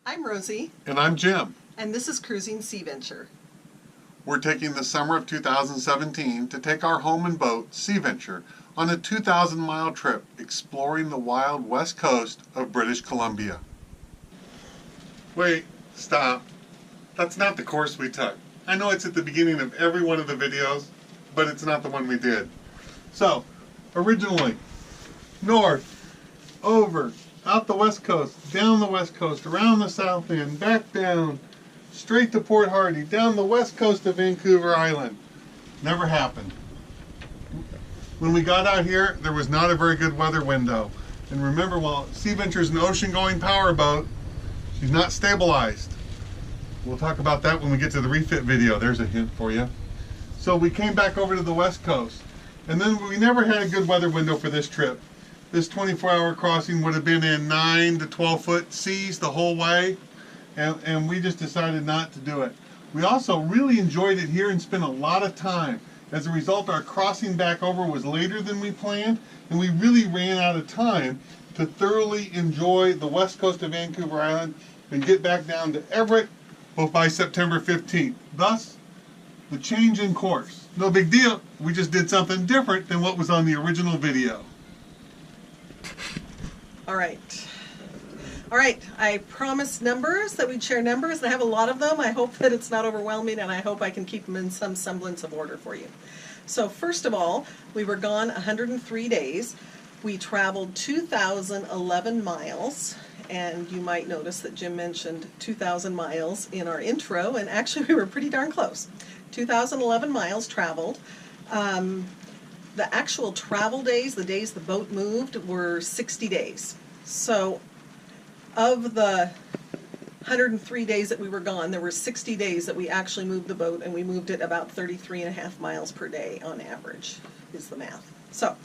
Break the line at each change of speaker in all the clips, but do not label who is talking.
I'm Rosie.
And I'm Jim.
And this is Cruising Sea Venture.
We're taking the summer of 2017 to take our home and boat, Sea Venture, on a 2,000-mile trip exploring the wild west coast of British Columbia. Wait, stop. That's not the course we took. I know it's at the beginning of every one of the videos, but it's not the one we did. So, originally, north, over, out the west coast, down the west coast, around the south end, back down, straight to Port Hardy, down the west coast of Vancouver Island. Never happened. When we got out here, there was not a very good weather window. And remember, while Sea Venture is an ocean-going powerboat, she's not stabilized. We'll talk about that when we get to the refit video. There's a hint for you. So we came back over to the west coast. And then we never had a good weather window for this trip. This 24-hour crossing would have been in 9 to 12-foot seas the whole way, and we just decided not to do it. We also really enjoyed it here and spent a lot of time. As a result, our crossing back over was later than we planned, and we really ran out of time to thoroughly enjoy the west coast of Vancouver Island and get back down to Everett by September 15th. Thus, the change in course. No big deal. We just did something different than what was on the original video.
All right, I promised numbers, that we'd share numbers, and I have a lot of them. I hope that it's not overwhelming, and I hope I can keep them in some semblance of order for you. So first of all, we were gone 103 days. We traveled 2,011 miles, and you might notice that Jim mentioned 2,000 miles in our intro, and actually we were pretty darn close. 2,011 miles traveled. The actual travel days, the days the boat moved, were 60 days. So of the 103 days that we were gone, there were 60 days that we actually moved the boat, and we moved it about 33.5 miles per day on average, is the math. So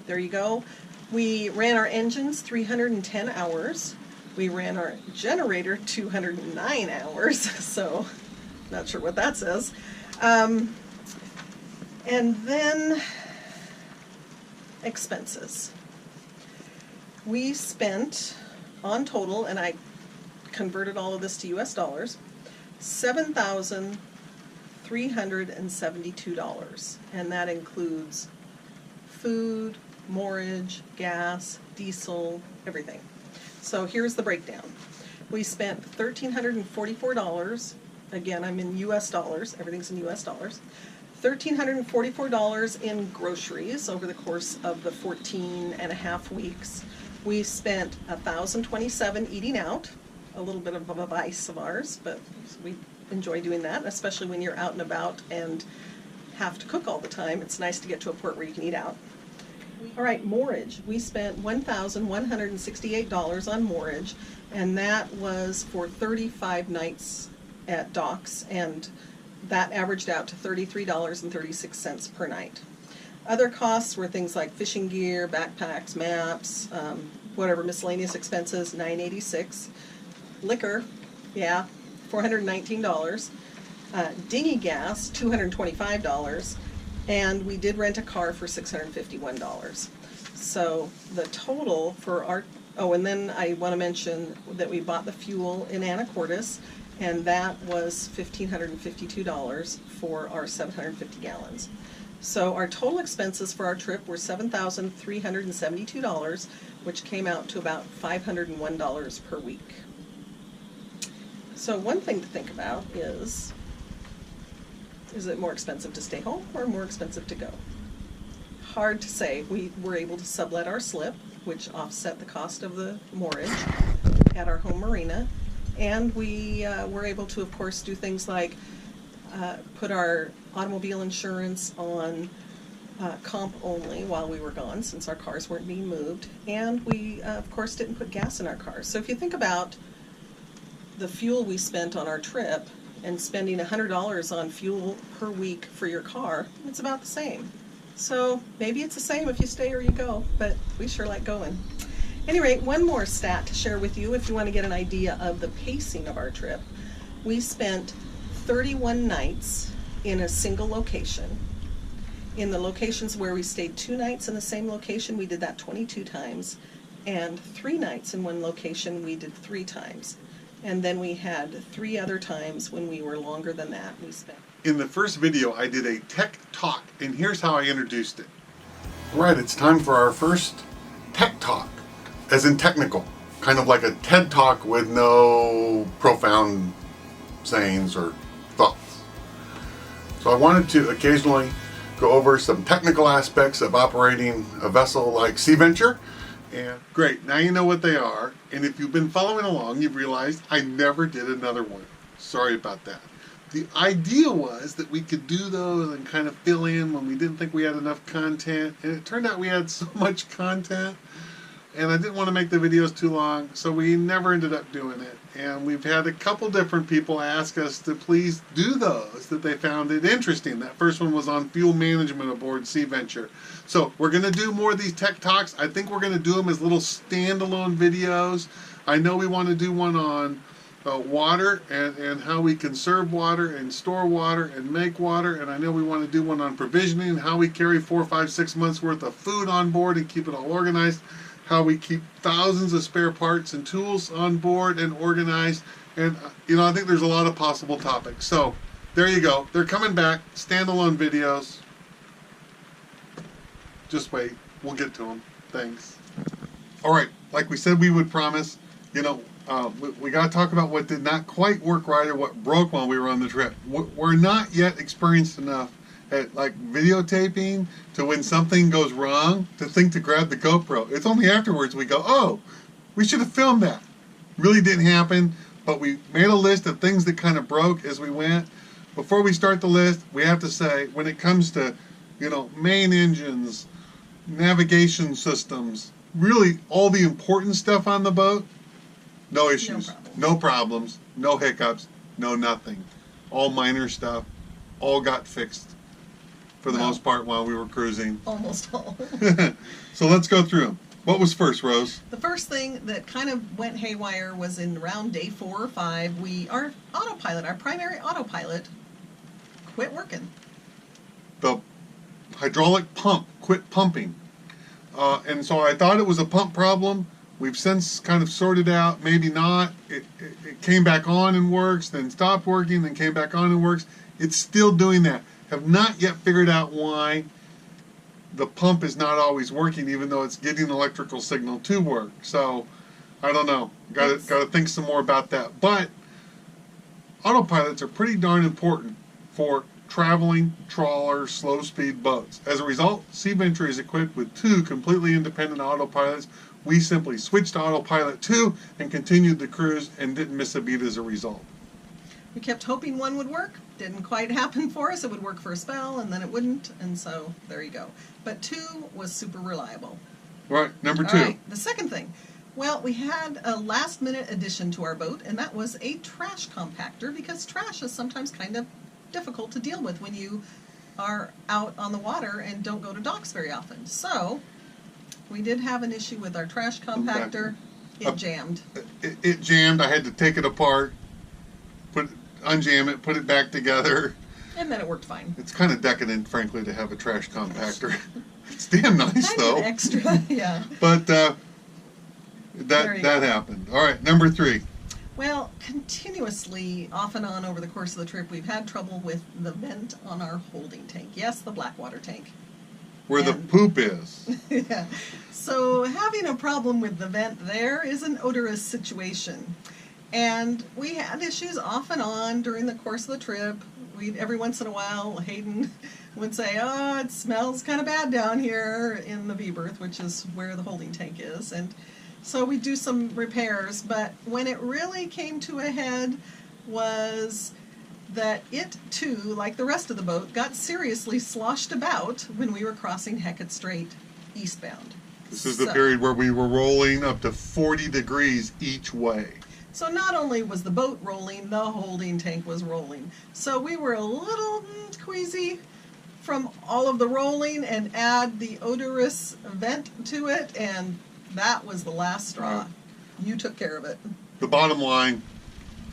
there you go. We ran our engines 310 hours. We ran our generator 209 hours, so not sure what that says. And then expenses. We spent, on total, and I converted all of this to US dollars, $7,372, and that includes food, moorage, gas, diesel, everything. So here's the breakdown. We spent $1,344, again I'm in US dollars, everything's in US dollars, $1,344 in groceries over the course of the 14.5 weeks. We spent $1,027 eating out, a little bit of a vice of ours, but we enjoy doing that, especially when you're out and about and have to cook all the time. It's nice to get to a port where you can eat out. All right, moorage. We spent $1,168 on moorage, and that was for 35 nights at docks, and that averaged out to $33.36 per night. Other costs were things like fishing gear, backpacks, maps, whatever miscellaneous expenses, $986. Liquor, yeah, $419. Dinghy gas, $225. And we did rent a car for $651. So the total for our, oh, and then I want to mention that we bought the fuel in Anacortes, and that was $1,552 for our 750 gallons. So our total expenses for our trip were $7,372, which came out to about $501 per week. So one thing to think about is it more expensive to stay home or more expensive to go? Hard to say. We were able to sublet our slip, which offset the cost of the moorage at our home marina. And we were able to, of course, do things like put our automobile insurance on comp only while we were gone, since our cars weren't being moved. And we, of course, didn't put gas in our cars. So if you think about the fuel we spent on our trip and spending $100 on fuel per week for your car, it's about the same. So maybe it's the same if you stay or you go, but we sure like going. At any rate, one more stat to share with you if you want to get an idea of the pacing of our trip. We spent 31 nights in a single location. In the locations where we stayed 2 nights in the same location, we did that 22 times, and 3 nights in one location, we did 3 times. And then we had 3 other times when we were longer than that. We spent.
In the first video, I did a tech talk, and here's how I introduced it. Right, it's time for our first tech talk, as in technical. Kind of like a TED talk with no profound sayings or thoughts. So I wanted to occasionally go over some technical aspects of operating a vessel like Sea Venture. And great, now you know what they are. And if you've been following along, you've realized I never did another one. Sorry about that. The idea was that we could do those and kind of fill in when we didn't think we had enough content. And it turned out we had so much content. And I didn't want to make the videos too long, so we never ended up doing it. And we've had a couple different people ask us to please do those, that they found it interesting. That first one was on fuel management aboard Sea Venture. So we're going to do more of these tech talks. I think we're going to do them as little standalone videos. I know we want to do one on water and how we conserve water and store water and make water. And I know we want to do one on provisioning, how we carry 4, 5, 6 months worth of food on board and keep it all organized. How we keep thousands of spare parts and tools on board and organized. And, I think there's a lot of possible topics. So, there you go. They're coming back. Standalone videos. Just wait. We'll get to them. Thanks. All right. Like we said we would promise, we got to talk about what did not quite work right or what broke while we were on the trip. We're not yet experienced enough at videotaping to when something goes wrong to think to grab the GoPro. It's only afterwards we go, oh, we should have filmed that. Really didn't happen, but we made a list of things that kind of broke as we went. Before we start the list, we have to say, when it comes to, main engines, navigation systems, really all the important stuff on the boat, no issues, no problems, no hiccups, no nothing. All minor stuff, all got fixed. For the most part while we were cruising.
Almost all.
So let's go through them. What was first, Rose?
The first thing that kind of went haywire was in around day 4 or 5. Our autopilot, our primary autopilot, quit working.
The hydraulic pump quit pumping. And so I thought it was a pump problem. We've since kind of sorted out, maybe not. It came back on and works, then stopped working, then came back on and works. It's still doing that. Have not yet figured out why the pump is not always working, even though it's getting electrical signal to work. So I don't know. Got to think some more about that. But autopilots are pretty darn important for traveling trawler slow speed boats. As a result, Sea Venture is equipped with 2 completely independent autopilots. We simply switched to autopilot 2 and continued the cruise and didn't miss a beat as a result.
We kept hoping one would work. Didn't quite happen for us. It would work for a spell, and then it wouldn't, and so there you go. But 2 was super reliable.
Right, number 2.
All right, the second thing. Well, we had a last-minute addition to our boat, and that was a trash compactor, because trash is sometimes kind of difficult to deal with when you are out on the water and don't go to docks very often. So, we did have an issue with our trash compactor. It jammed.
It jammed. I had to take it apart, unjam it, put it back together.
And then it worked fine.
It's kind of decadent, frankly, to have a trash compactor. It's damn nice,
kind
though.
Of extra, yeah.
But that happened. All right, number 3.
Well, continuously, off and on over the course of the trip, we've had trouble with the vent on our holding tank. Yes, the black water tank.
Where the poop is.
Yeah. So having a problem with the vent there is an odorous situation. And we had issues off and on during the course of the trip. Every once in a while, Hayden would say, oh, it smells kind of bad down here in the V-berth, which is where the holding tank is. And so we do some repairs. But when it really came to a head was that it, too, like the rest of the boat, got seriously sloshed about when we were crossing Hecate Strait eastbound.
This is the period where we were rolling up to 40 degrees each way.
So not only was the boat rolling, the holding tank was rolling. So we were a little queasy from all of the rolling, and add the odorous vent to it, and that was the last straw.
Right.
You took care of it.
The bottom line,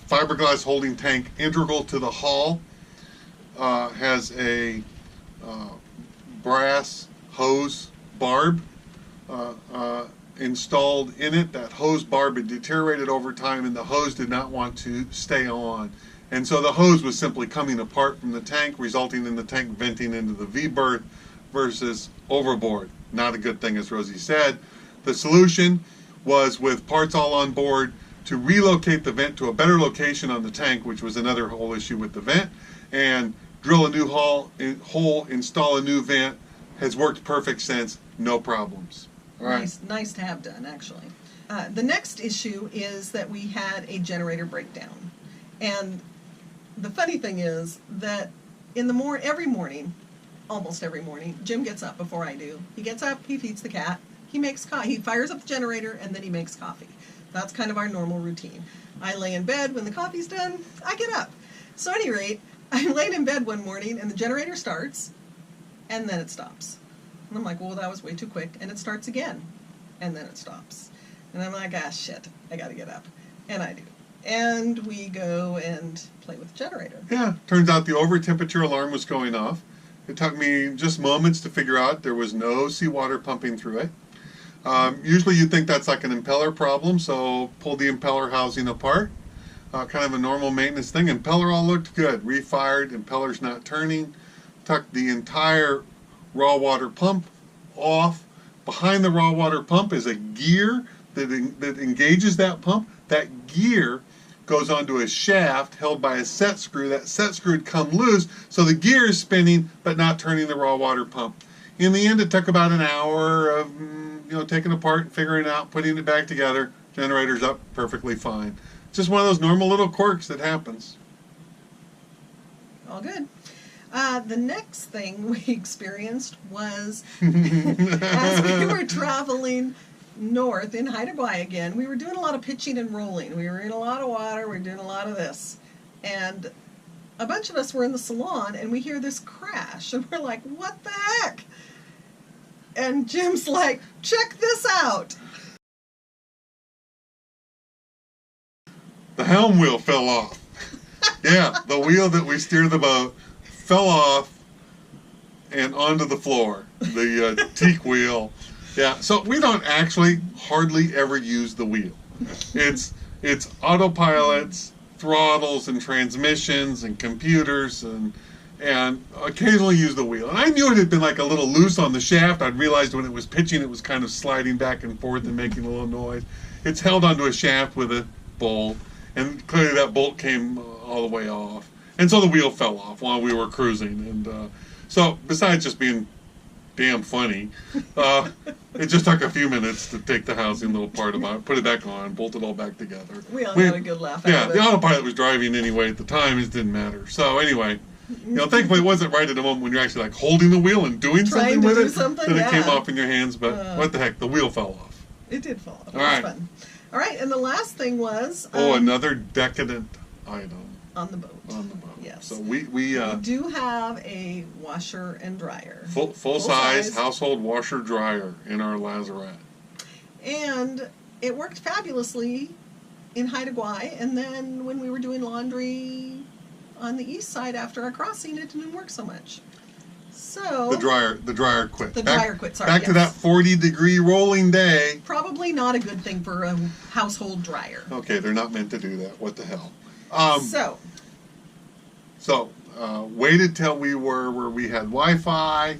fiberglass holding tank integral to the hull, has a brass hose barb, installed in it. That hose barb had deteriorated over time, and the hose did not want to stay on. And so the hose was simply coming apart from the tank, resulting in the tank venting into the V-berth versus overboard. Not a good thing, as Rosie said. The solution was, with parts all on board, to relocate the vent to a better location on the tank, which was another whole issue with the vent, and drill a new hole, install a new vent. Has worked perfect since, no problems. All right.
Nice to have done, actually. The next issue is that we had a generator breakdown. And the funny thing is that every morning, almost every morning, Jim gets up before I do. He gets up, he feeds the cat, he makes he fires up the generator, and then he makes coffee. That's kind of our normal routine. I lay in bed. When the coffee's done, I get up. So at any rate, I'm laying in bed one morning, and the generator starts, and then it stops. And I'm like, well, that was way too quick. And it starts again. And then it stops. And I'm like, ah, shit, I got to get up. And I do. And we go and play with the generator.
Yeah, turns out the over temperature alarm was going off. It took me just moments to figure out there was no seawater pumping through it. Usually you'd think that's like an impeller problem, so pull the impeller housing apart. Kind of a normal maintenance thing. Impeller all looked good. Refired, impeller's not turning. Tucked the entire raw water pump off. Behind the raw water pump is a gear that engages that pump. That gear goes onto a shaft held by a set screw. That set screw would come loose, so the gear is spinning but not turning the raw water pump. In the end, it took about an hour of taking it apart, figuring it out, putting it back together. Generator's up perfectly fine. Just one of those normal little quirks that happens.
All good. The next thing we experienced was as we were traveling north in Haida Gwaii again, we were doing a lot of pitching and rolling. We were in a lot of water, we were doing a lot of this. And a bunch of us were in the salon, and we hear this crash, and we're like, what the heck? And Jim's like, check this out.
The helm wheel fell off. Yeah, the wheel that we steer the boat fell off and onto the floor. The teak wheel. Yeah, so we don't actually hardly ever use the wheel. It's autopilots, throttles, and transmissions, and computers, and occasionally use the wheel. And I knew it had been like a little loose on the shaft. I'd realized when it was pitching, it was kind of sliding back and forth and making a little noise. It's held onto a shaft with a bolt, and clearly that bolt came all the way off. And so the wheel fell off while we were cruising. And so besides just being damn funny, it just took a few minutes to take the housing little part about, put it back on, bolt it all back together.
We all had a good laugh out of it.
The autopilot was driving anyway at the time. It didn't matter. So anyway, thankfully it wasn't right at the moment when you're actually like holding the wheel and doing something with it that it came off in your hands. But what the heck, the wheel fell off.
It did fall off.
All right.
Fun. All right, and the last thing was
another decadent item
on the boat.
On the boat.
Yes.
So we
do have a washer and dryer.
Full size household washer dryer in our lazarette.
And it worked fabulously in Haida Gwaii, and then when we were doing laundry on the east side after our crossing, it didn't work so much. So
the dryer quit.
Dryer quit. Sorry.
Back to that 40-degree rolling day.
Probably not a good thing for a household dryer.
Okay, they're not meant to do that. What the hell? So waited till we were where we had Wi-Fi,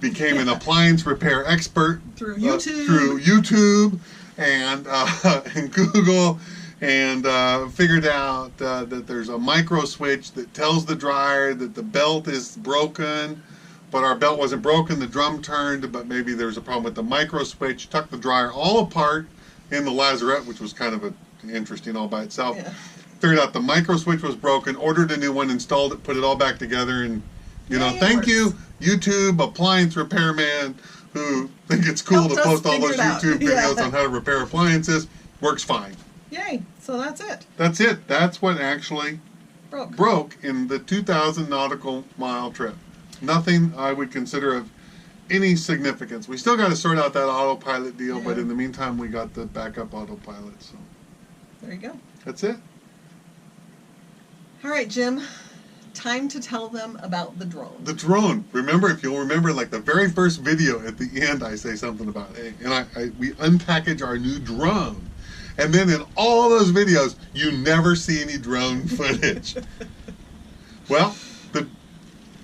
became an appliance repair expert
through YouTube
and Google, and figured out that there's a micro switch that tells the dryer that the belt is broken, but our belt wasn't broken, the drum turned, but maybe there's a problem with the micro switch. Took the dryer all apart in the lazarette, which was kind of interesting all by itself.
Yeah.
Figured out the micro switch was broken, ordered a new one, installed it, put it all back together, and thank you, YouTube appliance repairman, who think it's cool to post all those YouTube videos on how to repair appliances. Works fine.
Yay! So that's it.
That's it. That's what actually broke in the 2,000 nautical mile trip. Nothing I would consider of any significance. We still got to sort out that autopilot deal, but in the meantime, we got the backup autopilot. So
there you go.
That's it.
All right, Jim. time to tell them about the drone.
The drone. Remember, if you'll remember, like the very first video at the end, I say something about it, and we unpackage our new drone. And then in all those videos, you never see any drone footage. Well,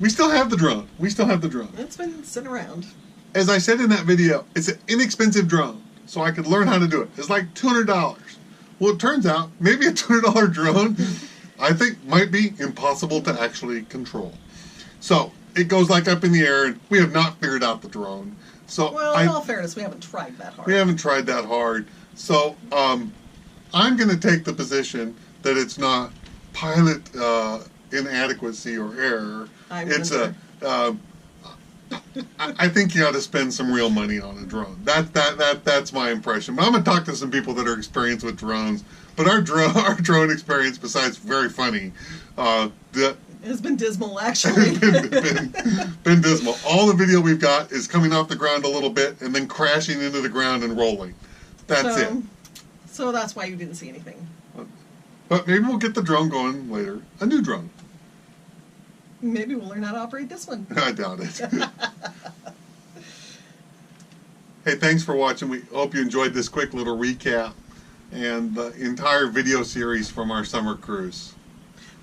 we still have the drone. We still have the drone.
It's been sitting around.
As I said in that video, it's an inexpensive drone, so I could learn how to do it. It's like $200. Well, it turns out maybe a $200 drone, I think, might be impossible to actually control. So it goes like up in the air, and we have not figured out the drone. So
Well, in all fairness, we haven't tried that hard.
we haven't tried that hard. So I'm going to take the position that it's not pilot inadequacy or error. It's I think you ought to spend some real money on a drone. That's my impression. But I'm gonna talk to some people that are experienced with drones. But our drone experience, besides very funny,
it's been dismal, actually.
been dismal. All the video we've got is coming off the ground a little bit and then crashing into the ground and rolling. That's it.
So that's why you didn't see anything.
But maybe we'll get the drone going later. A new drone.
Maybe we'll learn how to operate this one.
I doubt it. Hey, thanks for watching. We hope you enjoyed this quick little recap and the entire video series from our summer cruise.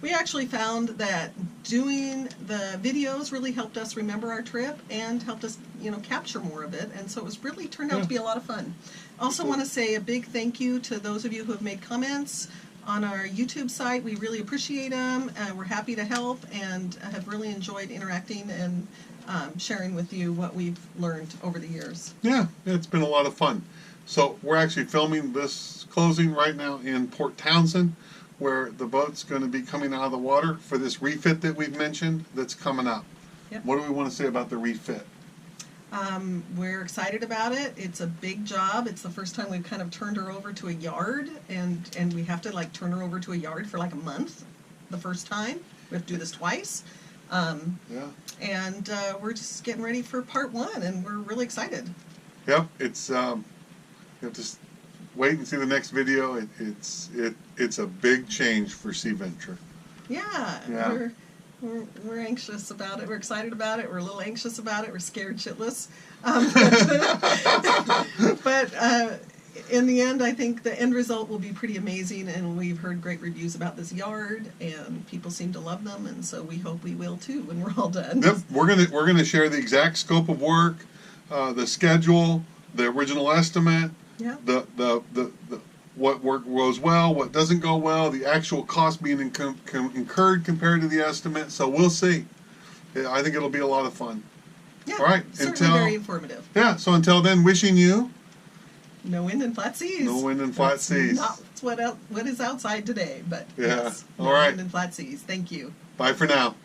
We actually found that doing the videos really helped us remember our trip and helped us, capture more of it. And so it was really turned out to be a lot of fun. Also want to say a big thank you to those of you who have made comments on our YouTube site. We really appreciate them. We're happy to help and have really enjoyed interacting and sharing with you what we've learned over the years.
Yeah, it's been a lot of fun. So we're actually filming this closing right now in Port Townsend, where the boat's going to be coming out of the water for this refit that we've mentioned that's coming up.
Yep.
What do we want to say about the refit?
We're excited about it. It's a big job. It's the first time we've kind of turned her over to a yard, and we have to turn her over to a yard for a month the first time. We have to do this twice. And we're just getting ready for part one, and we're really excited.
Yep, it's you have to wait and see the next video. It's a big change for Sea Venture.
Yeah. We're anxious about it. We're excited about it. We're a little anxious about it. We're scared shitless. But in the end, I think the end result will be pretty amazing. And we've heard great reviews about this yard, and people seem to love them. And so we hope we will too when we're all done.
Yep, we're gonna share the exact scope of work, the schedule, the original estimate, the what work goes well, what doesn't go well, the actual cost being incurred compared to the estimate. So we'll see. I think it'll be a lot of fun.
Yeah,
all right.
certainly very informative.
Yeah, so until then, wishing you
no wind and flat seas.
No wind and flat seas.
Not what is outside today, but
yeah.
Yes,
all right.
Wind and flat seas. Thank you.
Bye for now.